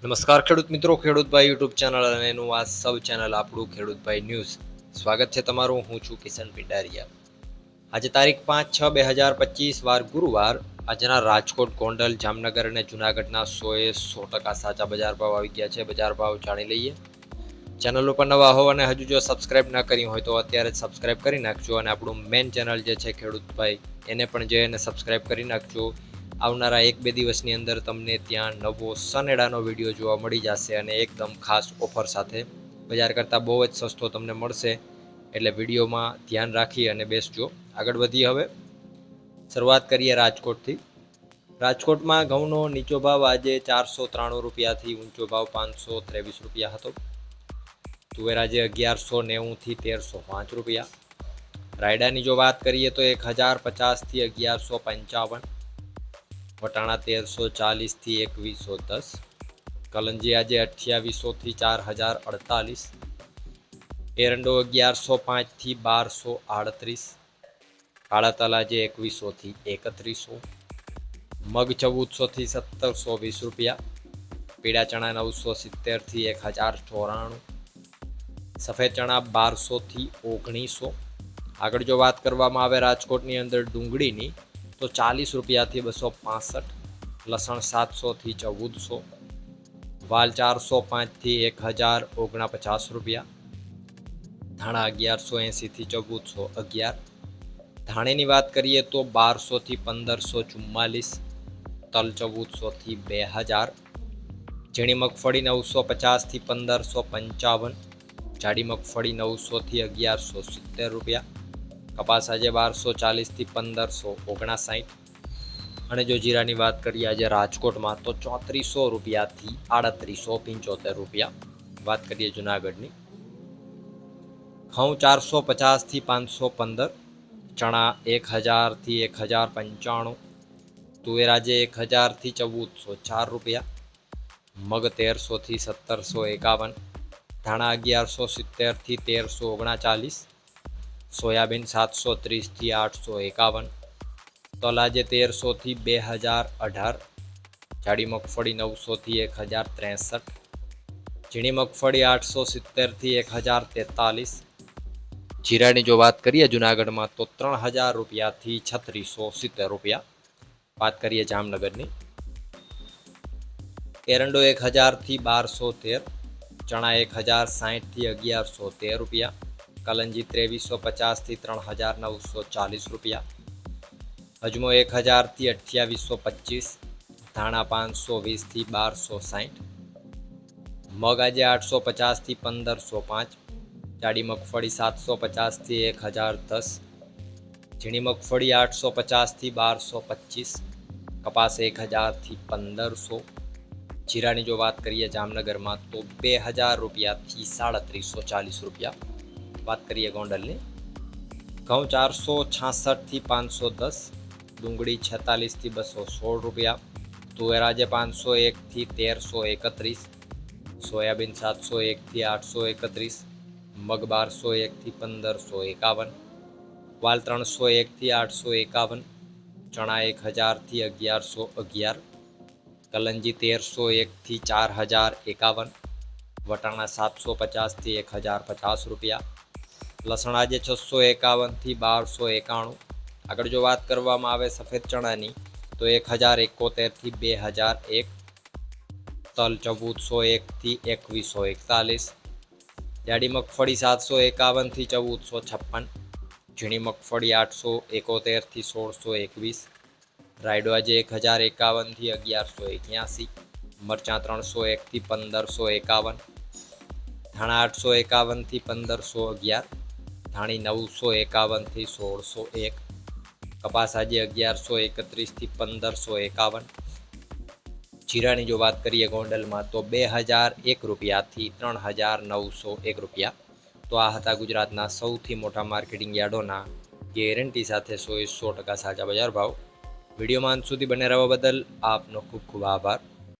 નમસ્કાર ખેડૂત મિત્રો, ખેડૂતભાઈ યુટ્યુબ ચેનલ અને એનું આ સૌ ચેનલ આપણું ખેડૂતભાઈ ન્યૂઝ. સ્વાગત છે તમારું. હું છું કિશન પિંડારિયા. આજે તારીખ 5/6/2025 વાર ગુરુવાર. આજના રાજકોટ, ગોંડલ, જામનગર અને જુનાગઢના 100% સાચા બજાર ભાવ આવી ગયા છે. બજાર ભાવ જાણી લઈએ. ચેનલ ઉપર નવા હો અને હજુ જો સબસ્ક્રાઇબ ના કરી હોય તો અત્યારે જ સબસ્ક્રાઇબ કરી નાખજો અને આપણું મેઇન ચેનલ જે છે ખેડૂતભાઈ એને પણ જઈને સબસ્ક્રાઇબ કરી નાખજો. આવનારા 1-2 દિવસની અંદર તમને ત્યાં નવો સનેડાનો વિડીયો જોવા મળી જશે અને એકદમ ખાસ ઓફર સાથે બજાર કરતાં બહુ જ સસ્તો તમને મળશે. એટલે વિડીયોમાં ધ્યાન રાખી અને બેસજો. આગળ વધીએ. હવે શરૂઆત કરીએ રાજકોટથી. રાજકોટમાં ઘઉંનો નીચો ભાવ આજે 493 રૂપિયાથી ઊંચો ભાવ 523 રૂપિયા હતો. તુવેર આજે 1190થી 1305 રૂપિયા. રાયડાની જો વાત કરીએ તો 1050થી 1155. વટાણા 1340થી 2110. કલંજી આજે 2800થી 4048. એરંડો 1105થી 1238. કાળા તલ આજે 2100થી 3100. મગ 1400થી 1720 રૂપિયા. પીળા ચણા 970થી 1094. સફેદ ચણા 1200થી 1900. આગળ જો વાત કરવામાં આવે રાજકોટની અંદર ડુંગળીની તો 40 રૂપિયાથી 265. લસણ 700થી 1400. વાલ 405થી 1049 રૂપિયા. ધાણા 1180થી 1411. ધાણીની વાત કરીએ તો 1200થી 1544. તલ 1400થી 2000. ઝીણી મગફળી 950થી 1555. જાડી મગફળી 900થી 1170 રૂપિયા. કપાસ આજે 1240થી 1559. અને જો જીરાની વાત કરીએ આજે રાજકોટમાં તો 3400 રૂપિયાથી 3875 રૂપિયા. વાત કરીએ જુનાગઢની. ઘઉં 450થી 515. ચણા 1000થી 1095. તુવેર આજે 1000થી 1404 રૂપિયા. મગ 1300થી 1751. ધાણા 1170થી 1339. સોયાબીન 730થી 851. તલ આજે 1300થી 2018. જાડી મગફળી 900થી 1063. ઝીણી મગફળી 870થી 1043. જીરાની જો વાત કરીએ જુનાગઢમાં તો 3000 રૂપિયાથી 3670 રૂપિયા. વાત કરીએ જામનગરની. એરંડો 1000થી 1213. ચણા 1060થી 1113 રૂપિયા. કલંજી 2350થી 3940 રૂપિયા. અજમો 1000થી 2825. ધાણા 520થી 1260. મગ આજે 850થી 1505. જાડી મગફળી 750થી 1010. ઝીણી મગફળી 850થી 1225. કપાસ 1000થી 1500. જીરાની જો વાત કરીએ જામનગરમાં તો 2000 રૂપિયાથી 3740 રૂપિયા. વાત કરીએ ગોંડલની. ઘઉં 466થી 510. ડુંગળી 46થી 216 રૂપિયા. તુવેર આજે 501થી 1331. સોયાબીન 701થી 831. મગ 1201થી 1551. વાલ 301થી 851. ચણા 1000થી 1111. કલંજી 1301થી 4051. વટાણા 750થી 1050 રૂપિયા. લસણ આજે 651થી 1291. આગળ જો વાત કરવામાં આવે સફેદ ચણાની તો 1071થી 2001. તલ 1401થી 2141. જાડી મગફળી 751થી 1456. ઝીણી મગફળી 871થી 1621. રાયડો આજે 1051થી 1181. મરચાં 301થી 1551. ધાણા 851થી 1511. ધાણી 951થી 1601. કપાસ આજે 1131થી 1551. જીરાની જો વાત કરીએ ગોંડલમાં તો 2001 રૂપિયાથી 3901 રૂપિયા. તો આ હતા ગુજરાતના સૌથી મોટા માર્કેટિંગ યાર્ડોના ગેરંટી સાથે 100% સાચા બજાર ભાવ. વિડીયોમાં અંત સુધી બને રહેવા બદલ આપનો ખૂબ ખૂબ આભાર.